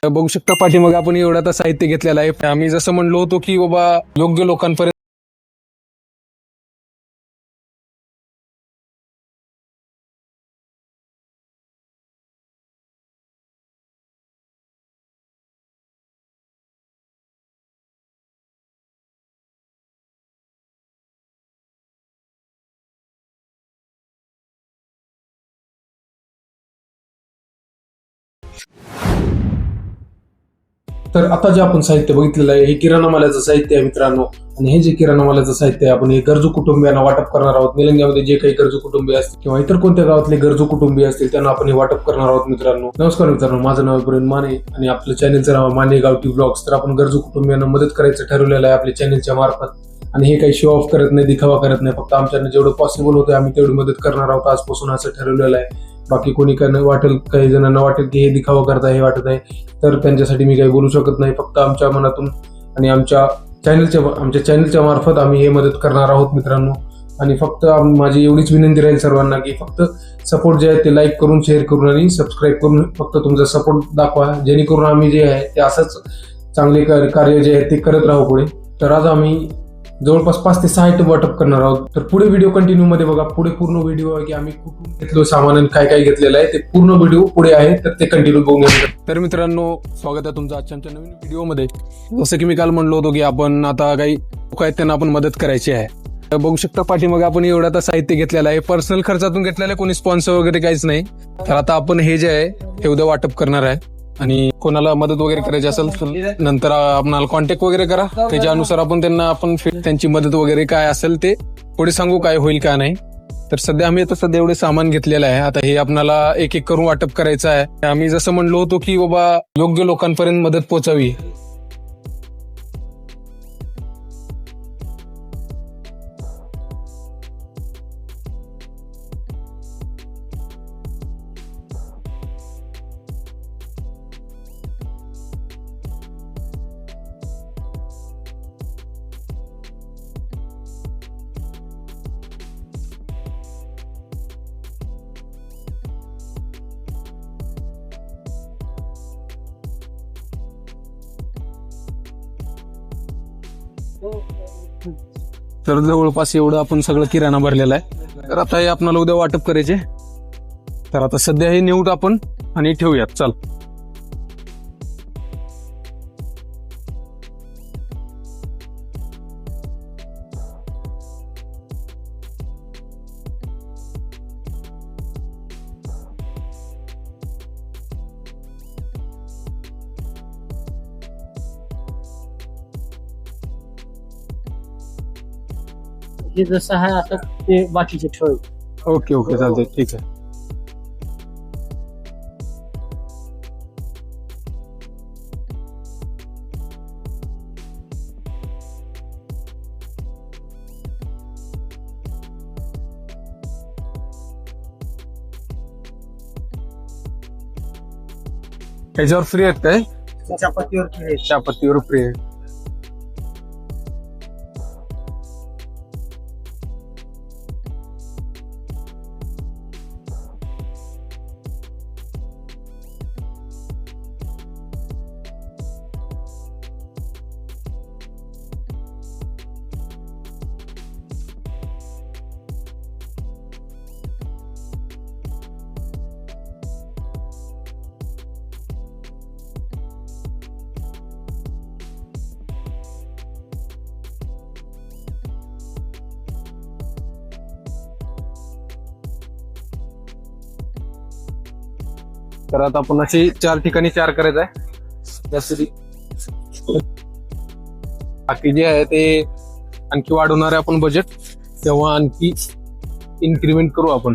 बघू शकता पाठीमागे आपण एवढं आता साहित्य घेतलेलं आहे. आम्ही जसं म्हणलो होतो की बाबा योग्य लोकांपर्यंत तर आता जे आपण साहित्य बघितलेलं आहे हे किराणा मालाचं साहित्य आहे मित्रांनो. आणि हे जे किराणा मालाचं साहित्य आहे आपण हे गरजू कुटुंबियांना वाटप करणार आहोत. निलंग्यामध्ये जे काही गरजू कुटुंबीय असतील किंवा इतर कोणत्या गावातले गरजू कुटुंबीय असतील त्यांना आपण हे वाटप करणार आहोत मित्रांनो. नमस्कार मित्रांनो, माझं नाव प्रवीण माने आणि आपल्या चॅनलचं नाव माने गावठी ब्लॉग्स. तर आपण गरजू कुटुंबियांना मदत करायचं ठरवलेलं आहे आपल्या चॅनलच्या मार्फत. आणि हे काही शो ऑफ करत नाही, दिखावा करत नाही, फक्त आमच्याकडे जेवढं पॉसिबल होतं आम्ही तेवढी मदत करणार आहोत आजपासून असं ठरवलेलं आहे. बाकी कोणी काय वाटेल, काही जणांना वाटेल की हे दिखावा करताय, हे वाटत आहे, तर त्यांच्यासाठी मी काही बोलू शकत नाही. फक्त आमच्या मनातून आणि आमच्या चॅनलच्या मार्फत आम्ही हे मदत करणार आहोत मित्रांनो. आणि फक्त माझी एवढीच विनंती राहील सर्वांना की फक्त सपोर्ट जे आहे ते लाईक करून, शेअर करून आणि सबस्क्राईब करून फक्त तुमचा सपोर्ट दाखवा, जेणेकरून आम्ही जे आहे ते असंच चांगले कार्य जे आहे ते करत राहू पुढे. तर आज आम्ही जवळपास 5 ते 6 आयटम वाटप करणार आहोत. तर पुढे व्हिडिओ कंटिन्यू मध्ये बघा. पुढे पूर्ण व्हिडिओ आहे की आम्ही कुठून घेतलो सामान आणि काय काय घेतलेलं आहे ते पूर्ण व्हिडिओ पुढे आहे, तर ते कंटिन्यू बघून घ्या. तर मित्रांनो, स्वागत आहे तुमचं आजच्या आमच्या नवीन व्हिडिओमध्ये. जसं की मी काल म्हणलो होतो की आपण आता काही लोक आहेत त्यांना आपण मदत करायची आहे. तर बघू शकता पाठीमागे आपण एवढं आता साहित्य घेतलेलं आहे, पर्सनल खर्चातून घेतलेलं आहे, कोणी स्पॉन्सर वगैरे काहीच नाही. तर आता आपण हे जे आहे हे उद्या वाटप करणार आहे. आणि कोणाला मदत वगैरे करायची असेल तर नंतर आपणाला कॉन्टॅक्ट वगैरे करा, त्याच्यानुसार आपण त्यांची मदत वगैरे काय असेल ते पुढे सांगू काय होईल काय नाही. तर सध्या आम्ही आता एवढे सामान घेतलेलं आहे. आता हे आपल्याला एक एक करून वाटप करायचं आहे. आम्ही जसं म्हणलो होतो की बाबा योग्य लोकांपर्यंत मदत पोहोचावी. तर जवळपास एवढं आपण सगळं किराणा भरलेला आहे. तर आता हे आपल्याला उद्या वाटप करायचे. तर आता सध्या हे नेऊत आपण आणि ठेवूयात. चल. हे जसं आहे आता ते बाकीचे ठेव. ओके ओके, चालतंय, ठीक आहे. ह्याच्यावर फ्री आहेत काय? चपातीवर ठेव. चपातीवर फ्री आहे. तर आता आपण अशी 4 ठिकाणी 4 करायचं आहे. त्यासाठी बाकी जे आहे ते आणखी वाढवणार आहे आपण बजेट, तेव्हा आणखी इन्क्रीमेंट करू आपण.